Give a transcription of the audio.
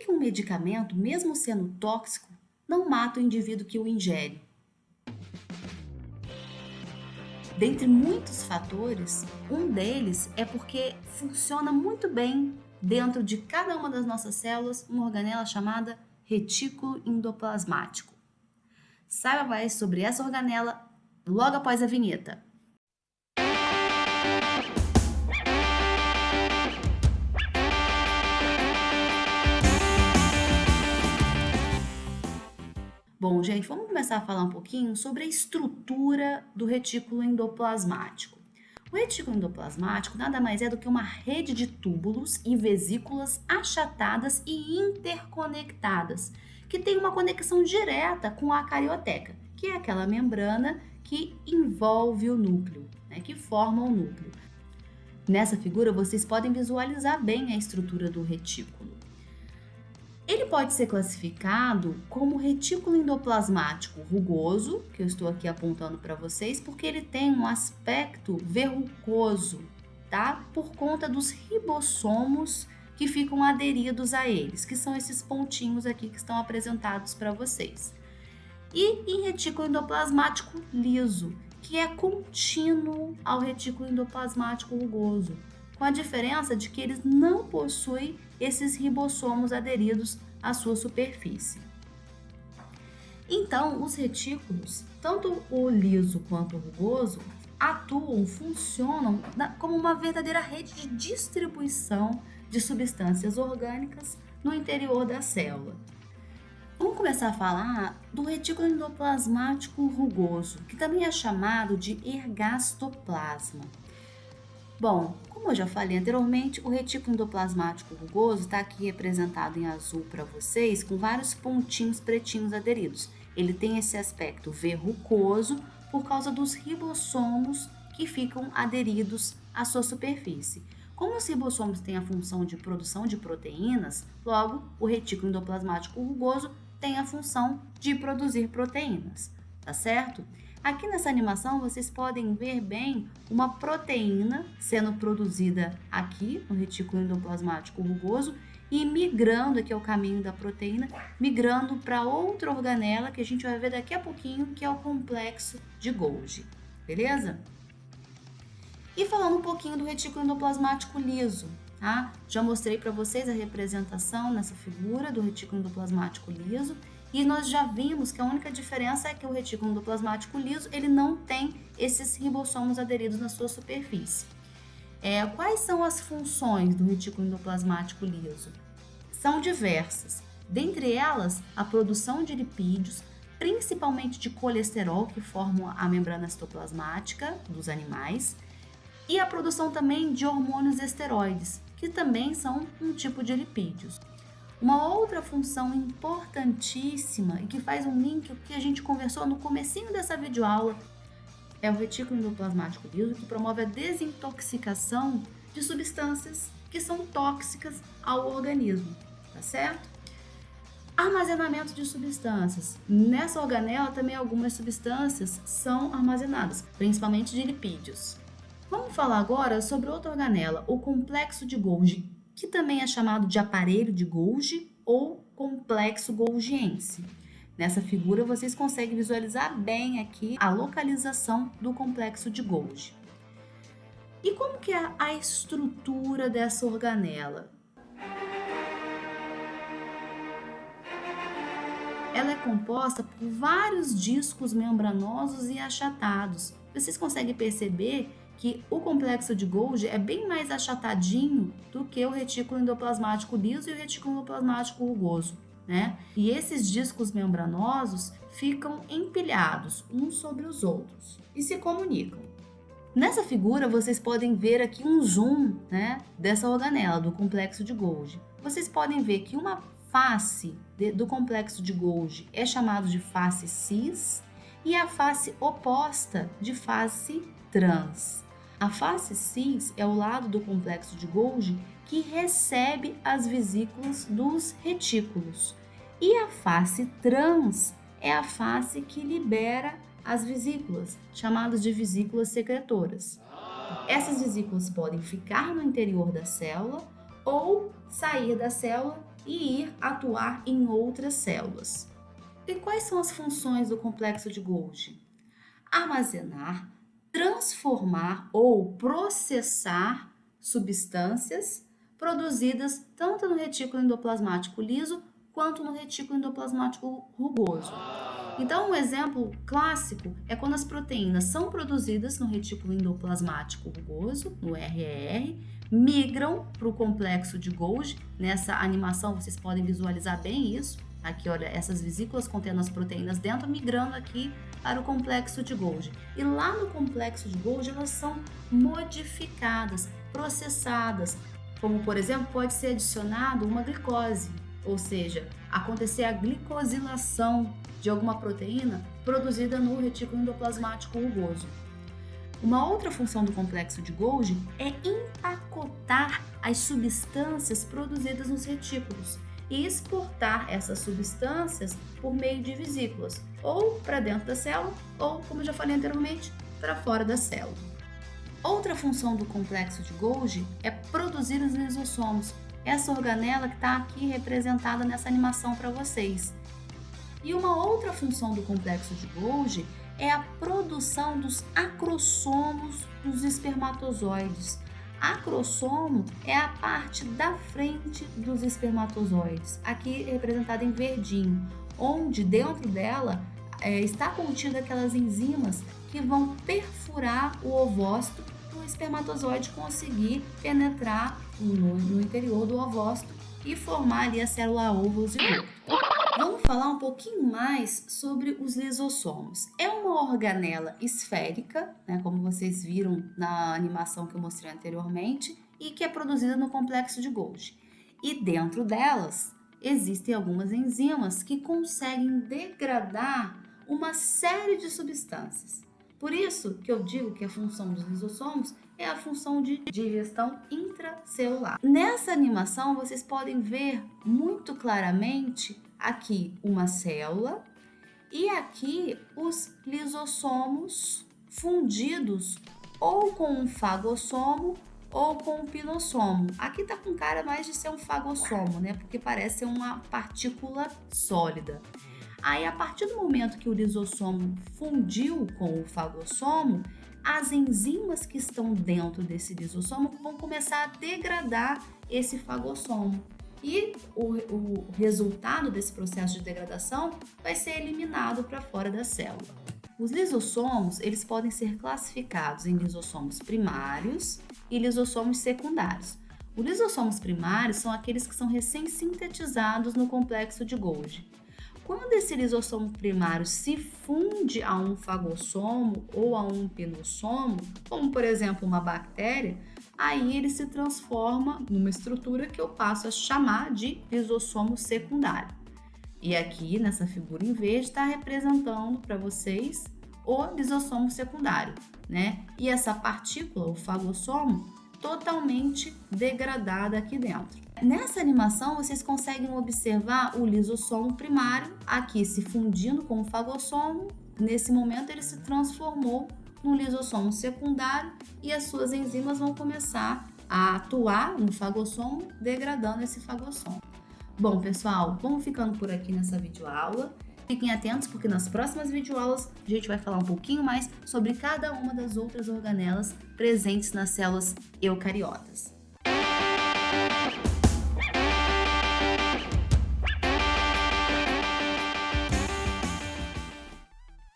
que um medicamento, mesmo sendo tóxico, não mata o indivíduo que o ingere? Dentre muitos fatores, um deles é porque funciona muito bem dentro de cada uma das nossas células uma organela chamada retículo endoplasmático. Saiba mais sobre essa organela logo após a vinheta. Bom, gente, vamos começar a falar um pouquinho sobre a estrutura do retículo endoplasmático. O retículo endoplasmático nada mais é do que uma rede de túbulos e vesículas achatadas e interconectadas, que tem uma conexão direta com a carioteca, que é aquela membrana que envolve o núcleo, né, que forma o núcleo. Nessa figura, vocês podem visualizar bem a estrutura do retículo. Ele pode ser classificado como retículo endoplasmático rugoso, que eu estou aqui apontando para vocês, porque ele tem um aspecto verrucoso, tá? Por conta dos ribossomos que ficam aderidos a eles, que são esses pontinhos aqui que estão apresentados para vocês. E em retículo endoplasmático liso, que é contínuo ao retículo endoplasmático rugoso, com a diferença de que eles não possuem esses ribossomos aderidos à sua superfície. Então, os retículos, tanto o liso quanto o rugoso, funcionam como uma verdadeira rede de distribuição de substâncias orgânicas no interior da célula. Vamos começar a falar do retículo endoplasmático rugoso, que também é chamado de ergastoplasma. Bom, como eu já falei anteriormente, o retículo endoplasmático rugoso está aqui representado em azul para vocês, com vários pontinhos pretinhos aderidos. Ele tem esse aspecto verrucoso por causa dos ribossomos que ficam aderidos à sua superfície. Como os ribossomos têm a função de produção de proteínas, logo o retículo endoplasmático rugoso tem a função de produzir proteínas, tá certo? Aqui nessa animação vocês podem ver bem uma proteína sendo produzida aqui no retículo endoplasmático rugoso e migrando, aqui é o caminho da proteína, migrando para outra organela que a gente vai ver daqui a pouquinho, que é o complexo de Golgi, beleza? E falando um pouquinho do retículo endoplasmático liso, tá? Já mostrei para vocês a representação nessa figura do retículo endoplasmático liso. E nós já vimos que a única diferença é que o retículo endoplasmático liso ele não tem esses ribossomos aderidos na sua superfície. Quais são as funções do retículo endoplasmático liso? São diversas. Dentre elas, a produção de lipídios, principalmente de colesterol, que formam a membrana citoplasmática dos animais, e a produção também de hormônios esteroides, que também são um tipo de lipídios. Uma outra função importantíssima e que faz um link com o que a gente conversou no comecinho dessa videoaula é o retículo endoplasmático liso, que promove a desintoxicação de substâncias que são tóxicas ao organismo, tá certo? Armazenamento de substâncias. Nessa organela também algumas substâncias são armazenadas, principalmente de lipídios. Vamos falar agora sobre outra organela, o complexo de Golgi, que também é chamado de aparelho de Golgi ou complexo golgiense. Nessa figura vocês conseguem visualizar bem aqui a localização do complexo de Golgi. E como que é a estrutura dessa organela? Ela é composta por vários discos membranosos e achatados. Vocês conseguem perceber que o complexo de Golgi é bem mais achatadinho do que o retículo endoplasmático liso e o retículo endoplasmático rugoso, né? E esses discos membranosos ficam empilhados uns sobre os outros e se comunicam. Nessa figura, vocês podem ver aqui um zoom, né, dessa organela, do complexo de Golgi. Vocês podem ver que uma face do complexo de Golgi é chamada de face cis e a face oposta de face trans. A face cis é o lado do complexo de Golgi que recebe as vesículas dos retículos. E a face trans é a face que libera as vesículas, chamadas de vesículas secretoras. Essas vesículas podem ficar no interior da célula ou sair da célula e ir atuar em outras células. E quais são as funções do complexo de Golgi? Armazenar, transformar ou processar substâncias produzidas tanto no retículo endoplasmático liso quanto no retículo endoplasmático rugoso. Então, um exemplo clássico é quando as proteínas são produzidas no retículo endoplasmático rugoso, no RER, migram para o complexo de Golgi. Nessa animação vocês podem visualizar bem isso. Aqui, olha, essas vesículas contendo as proteínas dentro, migrando aqui para o complexo de Golgi. E lá no complexo de Golgi, elas são modificadas, processadas, como, por exemplo, pode ser adicionado uma glicose, ou seja, acontecer a glicosilação de alguma proteína produzida no retículo endoplasmático rugoso. Uma outra função do complexo de Golgi é empacotar as substâncias produzidas nos retículos e exportar essas substâncias por meio de vesículas, ou para dentro da célula, ou, como eu já falei anteriormente, para fora da célula. Outra função do complexo de Golgi é produzir os lisossomos, essa organela que está aqui representada nessa animação para vocês. E uma outra função do complexo de Golgi é a produção dos acrossomos dos espermatozoides. Acrossomo é a parte da frente dos espermatozoides, aqui representada em verdinho, onde dentro dela está contida aquelas enzimas que vão perfurar o ovócito para o espermatozoide conseguir penetrar no interior do ovócito e formar ali a célula ovo zigoto. Vamos falar um pouquinho mais sobre os lisossomos. É uma organela esférica, né, como vocês viram na animação que eu mostrei anteriormente, e que é produzida no complexo de Golgi. E dentro delas existem algumas enzimas que conseguem degradar uma série de substâncias. Por isso que eu digo que a função dos lisossomos é a função de digestão intracelular. Nessa animação vocês podem ver muito claramente aqui uma célula e aqui os lisossomos fundidos ou com um fagossomo ou com um pinossomo. Aqui tá com cara mais de ser um fagossomo, né? Porque parece uma partícula sólida. Aí, a partir do momento que o lisossomo fundiu com o fagossomo, as enzimas que estão dentro desse lisossomo vão começar a degradar esse fagossomo. E o resultado desse processo de degradação vai ser eliminado para fora da célula. Os lisossomos, eles podem ser classificados em lisossomos primários e lisossomos secundários. Os lisossomos primários são aqueles que são recém-sintetizados no complexo de Golgi. Quando esse lisossomo primário se funde a um fagossomo ou a um pinossomo, como por exemplo uma bactéria, aí ele se transforma numa estrutura que eu passo a chamar de lisossomo secundário. E aqui nessa figura em verde está representando para vocês o lisossomo secundário, né? E essa partícula, o fagossomo, totalmente degradada aqui dentro. Nessa animação, vocês conseguem observar o lisossomo primário aqui se fundindo com o fagossomo. Nesse momento, ele se transformou no lisossomo secundário e as suas enzimas vão começar a atuar no fagossomo, degradando esse fagossomo. Bom, pessoal, vamos ficando por aqui nessa videoaula. Fiquem atentos porque nas próximas videoaulas a gente vai falar um pouquinho mais sobre cada uma das outras organelas presentes nas células eucariotas.